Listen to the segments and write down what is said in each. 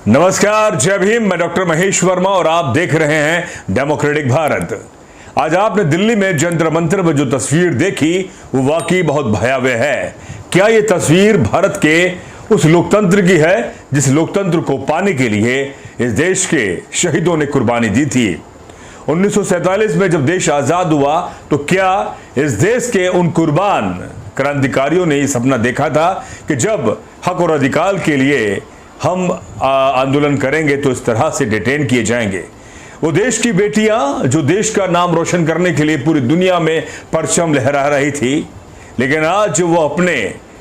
नमस्कार, जय भीम। मैं डॉक्टर महेश वर्मा और आप देख रहे हैं डेमोक्रेटिक भारत। आज आपने दिल्ली में जंतर मंतर में जो तस्वीर देखी वो वाकई बहुत भयावह है। क्या ये तस्वीर भारत के उस लोकतंत्र की है जिस लोकतंत्र को पाने के लिए इस देश के शहीदों ने कुर्बानी दी थी? 1947 में जब देश आजाद हुआ तो क्या इस देश के उन कुर्बान क्रांतिकारियों ने ये सपना देखा था कि जब हक और अधिकार के लिए हम आंदोलन करेंगे तो इस तरह से डिटेन किए जाएंगे? वो देश की बेटियां जो देश का नाम रोशन करने के लिए पूरी दुनिया में परचम लहरा रही थी, लेकिन आज वो अपने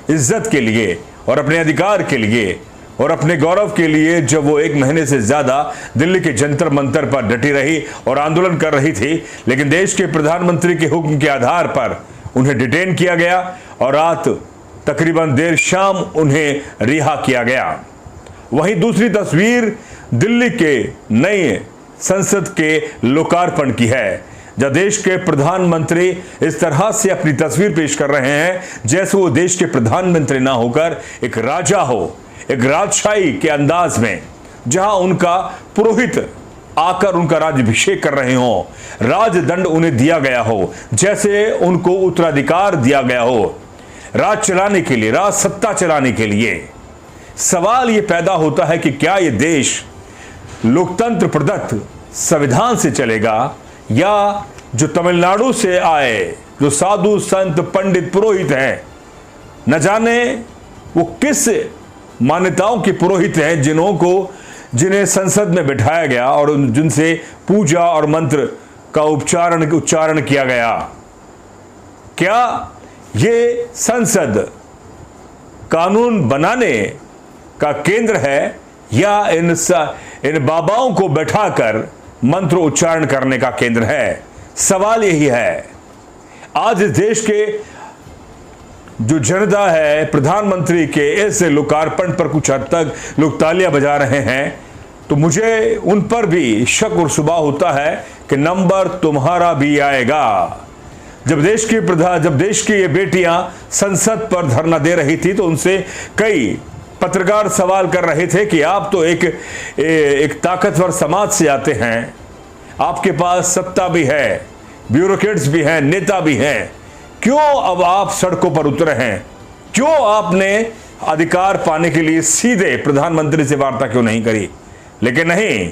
इज्जत के लिए और अपने अधिकार के लिए और अपने गौरव के लिए जब वो 1 महीने से ज्यादा दिल्ली के जंतर मंतर पर डटी रही और आंदोलन कर रही थी, लेकिन देश के प्रधानमंत्री के हुक्म के आधार पर उन्हें डिटेन किया गया और रात तकरीबन देर शाम उन्हें रिहा किया गया। वहीं दूसरी तस्वीर दिल्ली के नए संसद के लोकार्पण की है, जब देश के प्रधानमंत्री इस तरह से अपनी तस्वीर पेश कर रहे हैं जैसे वो देश के प्रधानमंत्री ना होकर एक राजा हो, एक राजशाही के अंदाज में, जहां उनका पुरोहित आकर उनका राज्याभिषेक कर रहे हो, राजदंड उन्हें दिया गया हो, जैसे उनको उत्तराधिकार दिया गया हो राज चलाने के लिए, राज सत्ता चलाने के लिए। सवाल यह पैदा होता है कि क्या यह देश लोकतंत्र प्रदत्त संविधान से चलेगा या जो तमिलनाडु से आए जो साधु संत पंडित पुरोहित हैं, न जाने वो किस मान्यताओं के पुरोहित हैं जिन्हें संसद में बिठाया गया और जिनसे पूजा और मंत्र का उच्चारण किया गया। क्या ये संसद कानून बनाने का केंद्र है या इन बाबाओं को बैठाकर मंत्र उच्चारण करने का केंद्र है? सवाल यही है। आज इस देश के जो जनता है, प्रधानमंत्री के ऐसे लोकार्पण पर कुछ हद तक लोग तालियां बजा रहे हैं, तो मुझे उन पर भी शक और शुबा होता है कि नंबर तुम्हारा भी आएगा। जब देश की ये बेटियां संसद पर धरना दे रही थी तो उनसे कई पत्रकार सवाल कर रहे थे कि आप तो एक ताकतवर समाज से आते हैं, आपके पास सत्ता भी है, ब्यूरोक्रेट्स भी हैं, नेता भी हैं, क्यों अब आप सड़कों पर उतरे हैं? क्यों आपने अधिकार पाने के लिए सीधे प्रधानमंत्री से वार्ता क्यों नहीं करी? लेकिन नहीं,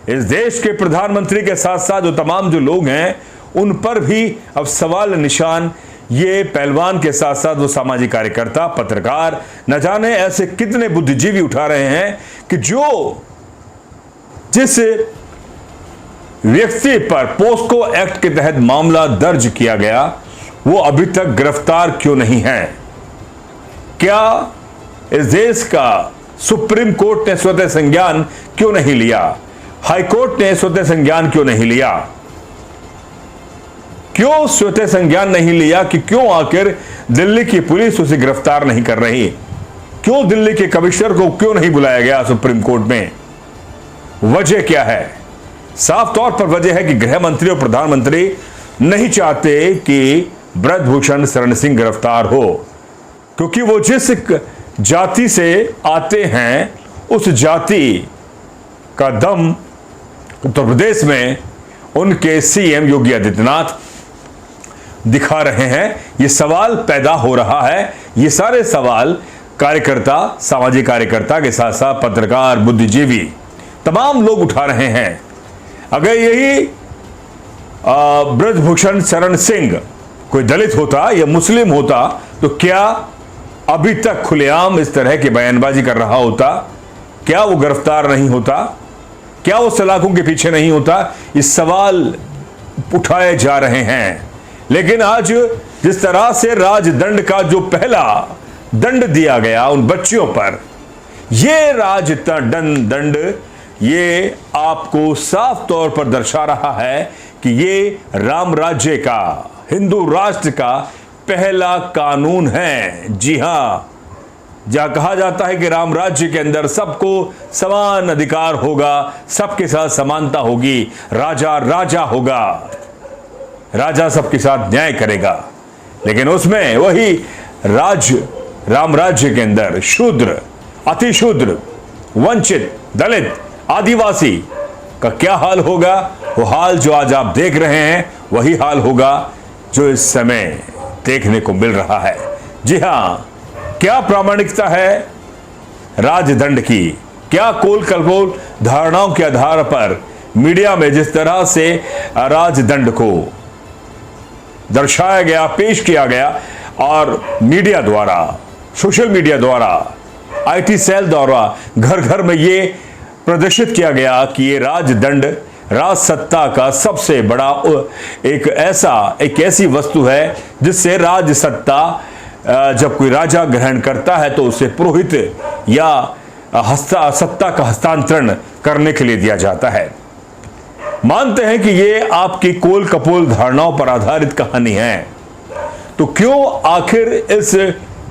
इस देश के प्रधानमंत्री के साथ साथ जो तमाम जो लोग हैं उन पर भी अब सवाल निशान ये पहलवान के साथ साथ वो सामाजिक कार्यकर्ता, पत्रकार, न जाने ऐसे कितने बुद्धिजीवी उठा रहे हैं कि जिस व्यक्ति पर पोस्को एक्ट के तहत मामला दर्ज किया गया वो अभी तक गिरफ्तार क्यों नहीं है? क्या इस देश का सुप्रीम कोर्ट ने स्वतः संज्ञान क्यों नहीं लिया? हाई कोर्ट ने स्वतः संज्ञान क्यों नहीं लिया? क्यों स्वतः संज्ञान नहीं लिया कि क्यों आखिर दिल्ली की पुलिस उसे गिरफ्तार नहीं कर रही? क्यों दिल्ली के कमिश्नर को क्यों नहीं बुलाया गया सुप्रीम कोर्ट में? वजह क्या है? साफ तौर पर वजह है कि गृह मंत्री और प्रधानमंत्री नहीं चाहते कि ब्रजभूषण शरण सिंह गिरफ्तार हो, क्योंकि वो जिस जाति से आते हैं उस जाति का दम उत्तर प्रदेश में उनके सीएम योगी आदित्यनाथ दिखा रहे हैं। ये सवाल पैदा हो रहा है, ये सारे सवाल कार्यकर्ता, सामाजिक कार्यकर्ता के साथ साथ पत्रकार, बुद्धिजीवी, तमाम लोग उठा रहे हैं। अगर यही ब्रजभूषण शरण सिंह कोई दलित होता या मुस्लिम होता तो क्या अभी तक खुलेआम इस तरह की बयानबाजी कर रहा होता? क्या वो गिरफ्तार नहीं होता? क्या वो सलाखों के पीछे नहीं होता? ये सवाल उठाए जा रहे हैं। लेकिन आज जिस तरह से राजदंड का जो पहला दंड दिया गया उन बच्चियों पर, ये राजदंड ये आपको साफ तौर पर दर्शा रहा है कि ये राम राज्य का, हिंदू राष्ट्र का पहला कानून है। जी हां, जहां कहा जाता है कि राम राज्य के अंदर सबको समान अधिकार होगा, सबके साथ समानता होगी, राजा राजा होगा, राजा सबके साथ न्याय करेगा, लेकिन उसमें वही राम राज्य के अंदर शूद्र, अति शूद्र वंचित, दलित, आदिवासी का क्या हाल होगा? वो हाल जो आज आप देख रहे हैं वही हाल होगा जो इस समय देखने को मिल रहा है। जी हां, क्या प्रामाणिकता है राजदंड की? क्या कोल कपोल धारणाओं के आधार पर मीडिया में जिस तरह से राजदंड को दर्शाया गया, पेश किया गया और मीडिया द्वारा, सोशल मीडिया द्वारा, आईटी सेल द्वारा घर घर में ये प्रदर्शित किया गया कि ये राजदंड राज सत्ता का सबसे बड़ा एक ऐसी वस्तु है जिससे राज सत्ता जब कोई राजा ग्रहण करता है तो उसे पुरोहित या सत्ता का हस्तांतरण करने के लिए दिया जाता है। मानते हैं कि ये आपकी कोल कपोल धारणाओं पर आधारित कहानी है, तो क्यों आखिर इस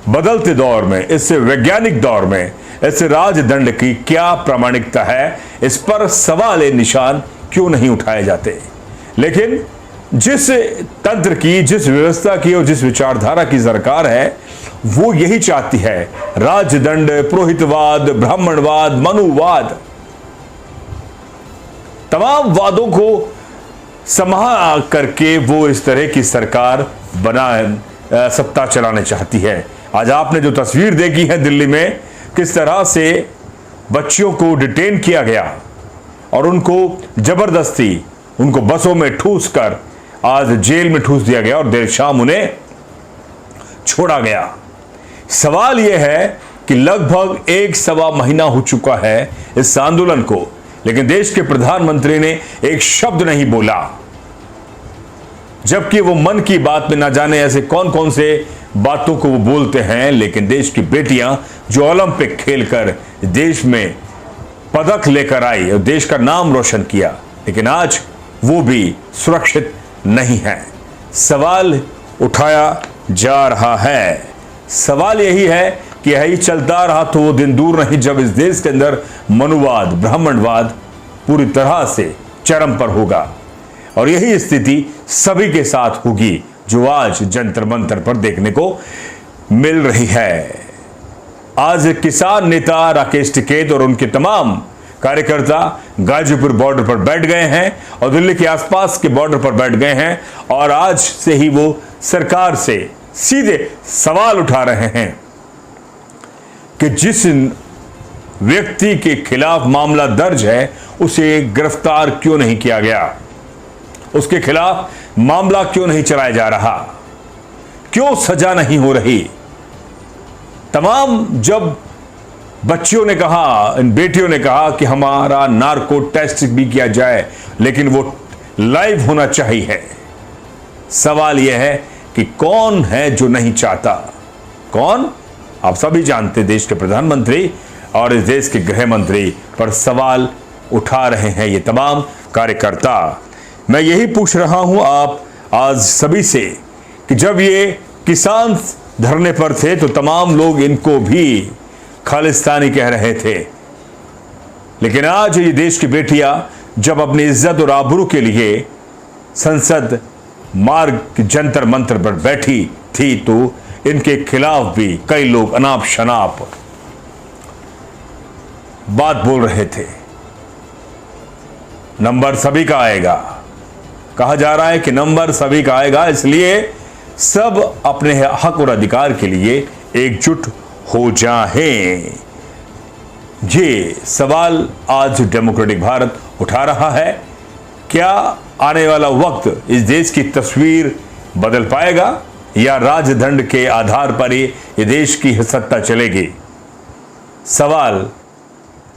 बदलते दौर में, इस वैज्ञानिक दौर में इस राजदंड की क्या प्रामाणिकता है, इस पर सवाल निशान क्यों नहीं उठाए जाते? लेकिन जिस तंत्र की, जिस व्यवस्था की और जिस विचारधारा की सरकार है वो यही चाहती है, राजदंड, पुरोहितवाद, ब्राह्मणवाद, मनुवाद, तमाम वादों को समहा करके वो इस तरह की सरकार बना सत्ता चलाने चाहती है। आज आपने जो तस्वीर देखी है दिल्ली में, किस तरह से बच्चियों को डिटेन किया गया और उनको जबरदस्ती उनको बसों में ठूस कर आज जेल में ठूस दिया गया और देर शाम उन्हें छोड़ा गया। सवाल यह है कि लगभग 1 महीना हो चुका है इस आंदोलन को, लेकिन देश के प्रधानमंत्री ने एक शब्द नहीं बोला, जबकि वो मन की बात में ना जाने ऐसे कौन कौन से बातों को वो बोलते हैं। लेकिन देश की बेटियां जो ओलंपिक खेलकर देश में पदक लेकर आई और देश का नाम रोशन किया, लेकिन आज वो भी सुरक्षित नहीं है। सवाल उठाया जा रहा है, सवाल यही है कि यही चलता रहा तो वो दिन दूर नहीं जब इस देश के अंदर मनुवाद, ब्राह्मणवाद पूरी तरह से चरम पर होगा और यही स्थिति सभी के साथ होगी जो आज जंतर मंतर पर देखने को मिल रही है। आज किसान नेता राकेश टिकैत और उनके तमाम कार्यकर्ता गाजीपुर बॉर्डर पर बैठ गए हैं और दिल्ली के आसपास के बॉर्डर पर बैठ गए हैं और आज से ही वो सरकार से सीधे सवाल उठा रहे हैं कि जिस व्यक्ति के खिलाफ मामला दर्ज है उसे गिरफ्तार क्यों नहीं किया गया, उसके खिलाफ मामला क्यों नहीं चलाया जा रहा, क्यों सजा नहीं हो रही। तमाम जब बच्चियों ने कहा, इन बेटियों ने कहा कि हमारा नार्को टेस्ट भी किया जाए, लेकिन वो लाइव होना चाहिए। सवाल यह है कि कौन है जो नहीं चाहता? कौन? आप सभी जानते, देश के प्रधानमंत्री और इस देश के गृह मंत्री पर सवाल उठा रहे हैं ये तमाम कार्यकर्ता। मैं यही पूछ रहा हूं आप आज सभी से कि जब ये किसान धरने पर थे तो तमाम लोग इनको भी खालिस्तानी कह रहे थे, लेकिन आज ये देश की बेटियां जब अपनी इज्जत और आबरू के लिए संसद मार्ग जंतर मंतर पर बैठी थी तो इनके खिलाफ भी कई लोग अनाप शनाप बात बोल रहे थे। नंबर सभी का आएगा, कहा जा रहा है कि नंबर सभी का आएगा, इसलिए सब अपने हक और अधिकार के लिए एकजुट हो जाएं। ये सवाल आज डेमोक्रेटिक भारत उठा रहा है। क्या आने वाला वक्त इस देश की तस्वीर बदल पाएगा या राजदंड के आधार पर ही ये देश की सत्ता चलेगी? सवाल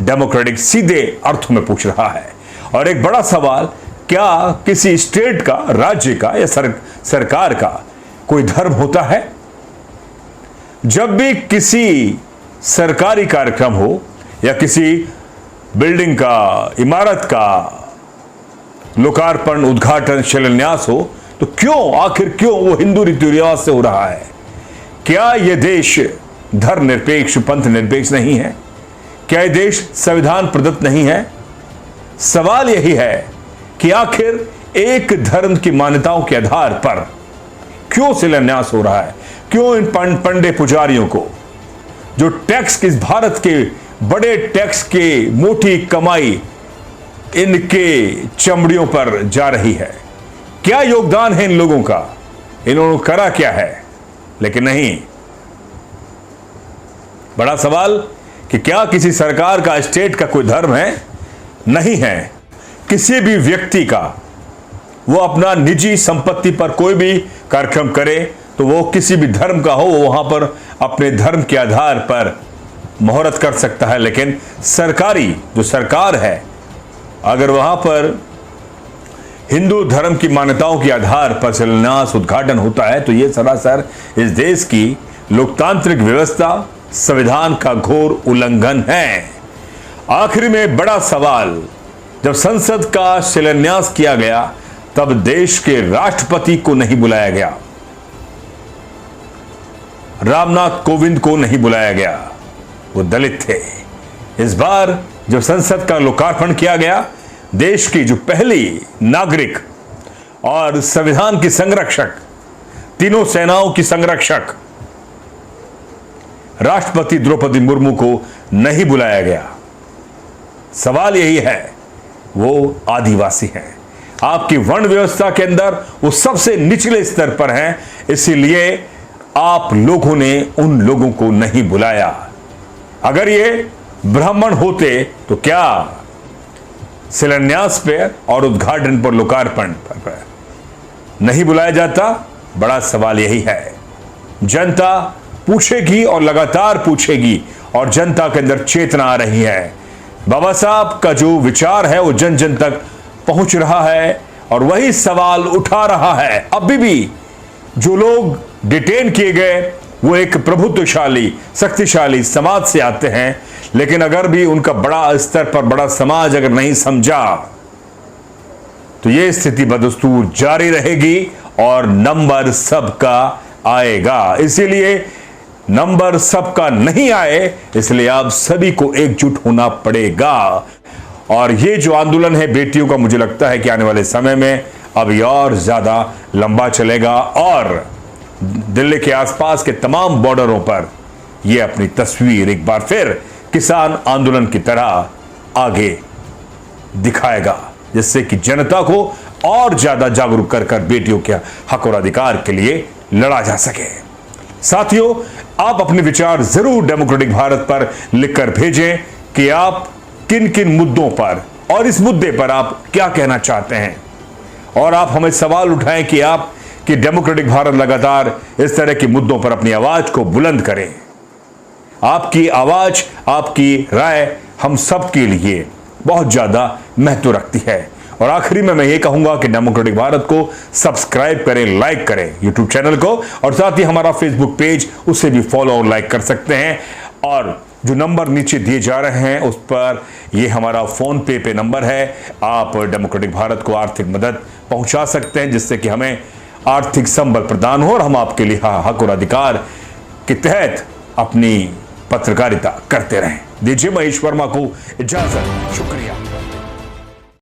डेमोक्रेटिक सीधे अर्थों में पूछ रहा है। और एक बड़ा सवाल, क्या किसी स्टेट का, राज्य का या सरकार का कोई धर्म होता है? जब भी किसी सरकारी कार्यक्रम हो या किसी बिल्डिंग का, इमारत का लोकार्पण, उद्घाटन, शिलान्यास हो तो क्यों, आखिर क्यों वो हिंदू रीति रिवाज से हो रहा है? क्या यह देश धर्म निरपेक्ष, पंथ निरपेक्ष नहीं है? क्या यह देश संविधान प्रदत्त नहीं है? सवाल यही है कि आखिर एक धर्म की मान्यताओं के आधार पर क्यों शिलान्यास हो रहा है? क्यों इन पंडे पुजारियों को जो टैक्स किस भारत के बड़े टैक्स के मोटी कमाई इनके चमड़ियों पर जा रही है। क्या योगदान है इन लोगों का, इन्होंने करा क्या है? लेकिन नहीं, बड़ा सवाल कि क्या किसी सरकार का, स्टेट का कोई धर्म है? नहीं है। किसी भी व्यक्ति का वो अपना निजी संपत्ति पर कोई भी कार्यक्रम करे तो वो किसी भी धर्म का हो, वो वहां पर अपने धर्म के आधार पर मुहूर्त कर सकता है। लेकिन सरकारी जो सरकार है, अगर वहां पर हिंदू धर्म की मान्यताओं के आधार पर शिलान्यास उद्घाटन होता है तो यह सरासर इस देश की लोकतांत्रिक व्यवस्था, संविधान का घोर उल्लंघन है। आखिरी में बड़ा सवाल, जब संसद का शिलान्यास किया गया तब देश के राष्ट्रपति को नहीं बुलाया गया, रामनाथ कोविंद को नहीं बुलाया गया, वो दलित थे। इस बार जब संसद का लोकार्पण किया गया, देश की जो पहली नागरिक और संविधान की संरक्षक, तीनों सेनाओं की संरक्षक राष्ट्रपति द्रौपदी मुर्मू को नहीं बुलाया गया। सवाल यही है, वो आदिवासी हैं, आपकी वर्ण व्यवस्था के अंदर वो सबसे निचले स्तर पर हैं, इसीलिए आप लोगों ने उन लोगों को नहीं बुलाया। अगर ये ब्राह्मण होते तो क्या शिलान्यास पे और उद्घाटन पर, लोकार्पण पर नहीं बुलाया जाता? बड़ा सवाल यही है। जनता पूछेगी और लगातार पूछेगी, और जनता के अंदर चेतना आ रही है। बाबा साहब का जो विचार है वो जन जन तक पहुंच रहा है और वही सवाल उठा रहा है। अभी भी जो लोग डिटेन किए गए वो एक प्रभुत्वशाली, शक्तिशाली समाज से आते हैं, लेकिन अगर भी उनका बड़ा स्तर पर बड़ा समाज अगर नहीं समझा तो यह स्थिति बदस्तूर जारी रहेगी और नंबर सबका आएगा। इसीलिए नंबर सबका नहीं आए, इसलिए आप सभी को एकजुट होना पड़ेगा। और ये जो आंदोलन है बेटियों का, मुझे लगता है कि आने वाले समय में अब ये और ज्यादा लंबा चलेगा और दिल्ली के आसपास के तमाम बॉर्डरों पर ये अपनी तस्वीर एक बार फिर किसान आंदोलन की तरह आगे दिखाएगा, जिससे कि जनता को और ज्यादा जागरूक कर बेटियों के हक और अधिकार के लिए लड़ा जा सके। साथियों, आप अपने विचार जरूर डेमोक्रेटिक भारत पर लिखकर भेजें कि आप किन किन मुद्दों पर और इस मुद्दे पर आप क्या कहना चाहते हैं, और आप हमें सवाल उठाएं कि आप कि डेमोक्रेटिक भारत लगातार इस तरह के मुद्दों पर अपनी आवाज को बुलंद करें। आपकी आवाज, आपकी राय हम सब के लिए बहुत ज्यादा महत्व रखती है। और आखिरी में मैं ये कहूंगा कि डेमोक्रेटिक भारत को सब्सक्राइब करें, लाइक करें यूट्यूब चैनल को, और साथ ही हमारा फेसबुक पेज, उसे भी फॉलो और लाइक कर सकते हैं। और जो नंबर नीचे दिए जा रहे हैं उस पर, ये हमारा फोन पे नंबर है, आप डेमोक्रेटिक भारत को आर्थिक मदद पहुंचा सकते हैं, जिससे कि हमें आर्थिक संबल प्रदान हो और हम आपके लिए हक और अधिकार के तहत अपनी पत्रकारिता करते रहें। दीजिए महेश वर्मा को इजाजत। शुक्रिया।